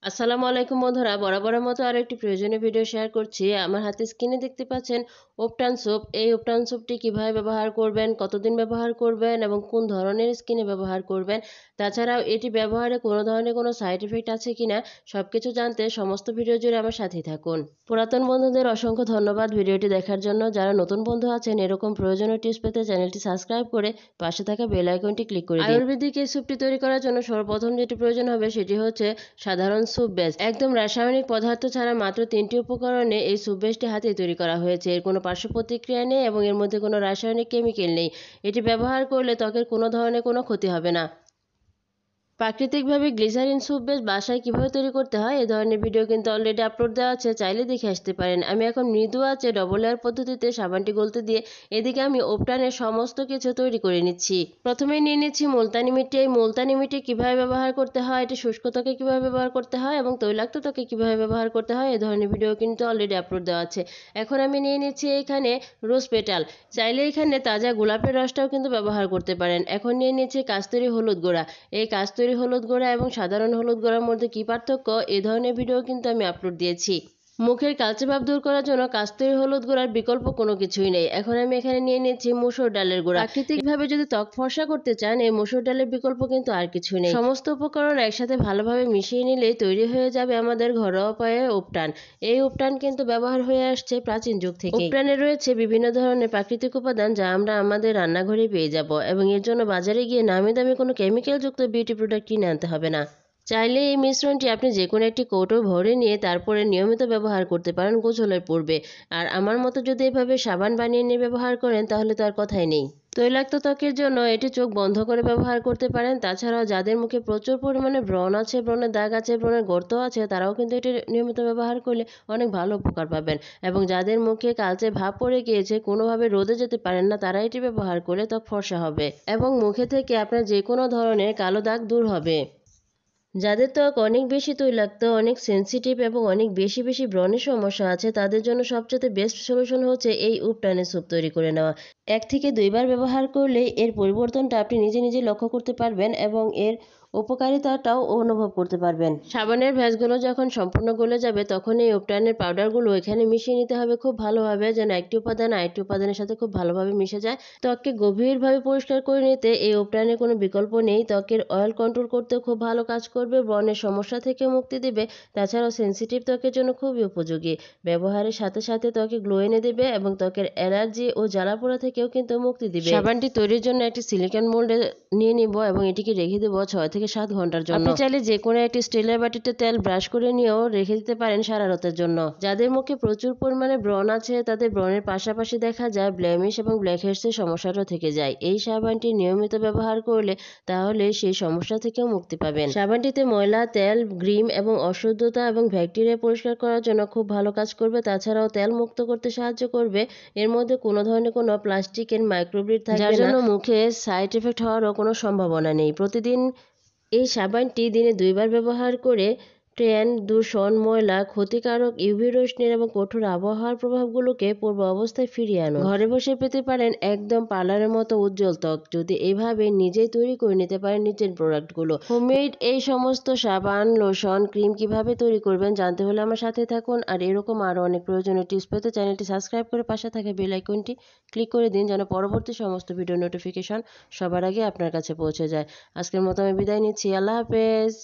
আসসালামু আলাইকুম বন্ধুরা, বরাবরের মতো আরো একটি প্রয়োজনীয় ভিডিও শেয়ার করছি। আমার হাতে স্ক্রিনে দেখতে পাচ্ছেন উপটান সোপ। এই উপটান সোপটি কিভাবে ব্যবহার করবেন, কতদিন ব্যবহার করবেন এবং কোন ধরনের স্কিনে ব্যবহার করবেন, তাছাড়াও এটি ব্যবহারে কোনো ধরনের কোনো সাইড এফেক্ট আছে কিনা সবকিছু জানতে সমস্ত ভিডিও জুড়ে আমার সাথেই থাকুন। পুরাতন বন্ধুদের অসংখ্য ধন্যবাদ ভিডিওটি দেখার জন্য। যারা নতুন বন্ধু আছেন এরকম প্রয়োজনীয় টিপস পেতে চ্যানেলটি সাবস্ক্রাইব করে পাশে থাকা বেল আইকনটি ক্লিক করে দিন। আয়ুর্বেদিক এই স্যুপটি তৈরি করার জন্য সর্বপ্রথম যেটি প্রয়োজন হবে সেটি হচ্ছে সাধারণ স্যুপ বেস। একদম রাসায়নিক পদার্থ ছাড়া মাত্র 3টি উপকরণে এই স্যুপ বেসটি হাতেই তৈরি করা হয়েছে। এর কোনো পার্শ্ব প্রতিক্রিয়া নেই এবং এর মধ্যে কোনো রাসায়নিক কেমিক্যাল নেই। এটি ব্যবহার করলে ত্বকের কোনো ধরনের কোনো ক্ষতি হবে না। প্রাকৃতিকভাবে গ্লিসারিন স্যুপ বেস বাসায় কিভাবে তৈরি করতে হয় এই ধরনের ভিডিও কিন্তু অলরেডি আপলোড দেওয়া আছে, চাইলে দেখে আসতে পারেন। আমি এখন মৃদু আছে ডবল লেয়ার পদ্ধতিতে সাবানটি গলতে দিয়ে এদিকে আমি উপটানের সমস্ত কিছু তৈরি করে নিচ্ছি। প্রথমে নিয়ে নিচ্ছি মুলতানি মিটি। এই মুলতানি মিটি কিভাবে ব্যবহার করতে হয়, এটি শুষ্ক ত্বকে কিভাবে ব্যবহার করতে হয় এবং তৈলাক্ত ত্বকে কিভাবে ব্যবহার করতে হয় এই ধরনের ভিডিও কিন্তু অলরেডি আপলোড দেওয়া আছে। এখন আমি নিয়ে নিচ্ছি এখানে রোজ পেটাল, চাইলে এখানে তাজা গোলাপের রসটাও কিন্তু ব্যবহার করতে পারেন। এখন নিয়ে নিচ্ছি কাস্তুরি হলুদ গুঁড়া। এই কাস্তুরি হলুদ গুঁড়া এবং সাধারণ হলুদ গুঁড়ার মধ্যে কি পার্থক্য এই ধরনের ভিডিও কিন্তু আমি আপলোড দিয়েছি। মুখের কালচে ভাব দূর করার জন্য কাস্তুরি হলুদ গুঁড়ার বিকল্প কোনো কিছুই নেই। এখন আমি এখানে নিয়ে নিচ্ছি মসুর ডালের গুঁড়া। প্রাকৃতিকভাবে যদি ত্বক ফর্সা করতে চান এই মসুর ডালের বিকল্প কিন্তু আর কিছুই নেই। সমস্ত উপকরণ একসাথে ভালোভাবে মিশিয়ে নিলেই তৈরি হয়ে যাবে আমাদের ঘরোয়া উপায়ে উপটান। এই উপটান কিন্তু ব্যবহার হয়ে আসছে প্রাচীন যুগ থেকে। উপটানে রয়েছে বিভিন্ন ধরনের প্রাকৃতিক উপাদান যা আমরা আমাদের রান্নাঘরে পেয়ে যাব এবং এর জন্য বাজারে গিয়ে নামি দামি কোনো কেমিক্যাল যুক্ত বিউটি প্রোডাক্ট কিনে আনতে হবে না। চাইলে এই মিশ্রণটি আপনি যে কোনো একটি কৌটো ভরে নিয়ে তারপরে নিয়মিত ব্যবহার করতে পারেন গোসলের পূর্বে। আর আমার মতো যদি এভাবে সাবান বানিয়ে নিয়ে ব্যবহার করেন তাহলে তো আর কথাই নেই। তৈলাক্ত ত্বকের জন্য এটি চোখ বন্ধ করে ব্যবহার করতে পারেন। তাছাড়াও যাদের মুখে প্রচুর পরিমাণে ব্রণ আছে, ব্রণের দাগ আছে, ব্রণের গর্ত আছে, তারাও কিন্তু এটি নিয়মিত ব্যবহার করলে অনেক ভালো উপকার পাবেন। এবং যাদের মুখে কালচে ভাব পড়ে গিয়েছে, কোনোভাবে রোদে যেতে পারেন না, তারা এটি ব্যবহার করলে ত্বক ফর্সা হবে এবং মুখে থেকে আপনার যে কোনো ধরনের কালো দাগ দূর হবে। যাদের ত্বক অনেক বেশি তৈলাক্ত, অনেক সেনসিটিভ এবং অনেক বেশি বেশি ব্রণের সমস্যা আছে, তাদের জন্য সবচেয়ে বেস্ট সলিউশন হচ্ছে এই উপটানের স্যুপ তৈরি করে নেওয়া। 1 থেকে 2 বার ব্যবহার করলেই এর পরিবর্তনটা আপনি নিজে নিজে লক্ষ্য করতে পারবেন এবং এর উপকারিতাটাও অনুভব করতে পারবেন। সাবানের ভ্যাসগুলো যখন সম্পূর্ণ গলে যাবে তখন এই উপটানের পাউডারগুলো এখানে মিশিয়ে নিতে হবে খুব ভালোভাবে, যেন একটি উপাদান আরেকটি উপাদানের সাথে খুব ভালোভাবে মিশে যায়। ত্বককে গভীরভাবে পরিষ্কার করে নিতে এই উপটানের কোনো বিকল্প নেই। ত্বকের অয়েল কন্ট্রোল করতে খুব ভালো কাজ করবে, ব্রণের সমস্যা থেকে মুক্তি দেবে। তাছাড়াও সেনসিটিভ ত্বকের জন্য খুবই উপযোগী। ব্যবহারের সাথে সাথে ত্বকে গ্লো এনে দেবে এবং ত্বকের অ্যালার্জি ও জ্বালাপোড়া থেকেও কিন্তু মুক্তি দিবে। সাবানটি তৈরির জন্য একটি সিলিকন মোল্ডে নিয়ে নিব এবং এটিকে রেখে দেবো 6 থেকে 7 ঘন্টার জন্য। আপনি চাইলে যে কোনো একটি স্টিলের বাটিতে তেল ব্রাশ করে নিয়েও রেখে দিতে পারেন সারা রাতের জন্য। যাদের মুখে প্রচুর পরিমাণে ব্রণ আছে তাদের ব্রণের পাশাপাশি দেখা যায় ব্লেমিশ এবং ব্ল্যাকহেডসের সমস্যাটা থেকে যায়। এই সাবানটি নিয়মিত ব্যবহার করলে তাহলে সেই সমস্যা থেকেও মুক্তি পাবেন। সাবানটিতে ময়লা, তেল, গ্রিম এবং অশুদ্ধতা এবং ব্যাকটেরিয়া পরিষ্কার করার জন্য খুব ভালো কাজ করবে। তাছাড়াও তেল মুক্ত করতে সাহায্য করবে। এর মধ্যে কোনো ধরনের কোনো প্লাস্টিকের মাইক্রোব্রিড থাকবে না, যার জন্য মুখে সাইড এফেক্ট হওয়ারও কোনো সম্ভাবনা নেই। প্রতিদিন এই সাবানটি দিনে 2 বার ব্যবহার করে ট্যান, দূষণ, ময়লা, ক্ষতিকারক ইউভি রশ্মির এবং কঠোর আবহাওয়ার প্রভাবগুলোকে পূর্ব অবস্থায় ফিরিয়ে আনুন। ঘরে বসে পেতে পারেন একদম পার্লারের মতো উজ্জ্বল ত্বক, যদি এইভাবে নিজেই তৈরি করে নিতে পারেন নিজের প্রোডাক্টগুলো। হোমমেড এই সমস্ত সাবান, লোশন, ক্রিম কিভাবে তৈরি করবেন জানতে হলে আমার সাথে থাকুন। আর এরকম আরও অনেক প্রয়োজনীয় টিপস পেতে চ্যানেলটি সাবস্ক্রাইব করে পাশে থাকা বেল আইকনটি ক্লিক করে দিন, যেন পরবর্তী সমস্ত ভিডিও নোটিফিকেশন সবার আগে আপনার কাছে পৌঁছে যায়। আজকের মতো আমি বিদায় নিচ্ছি। আল্লাহ হাফেজ।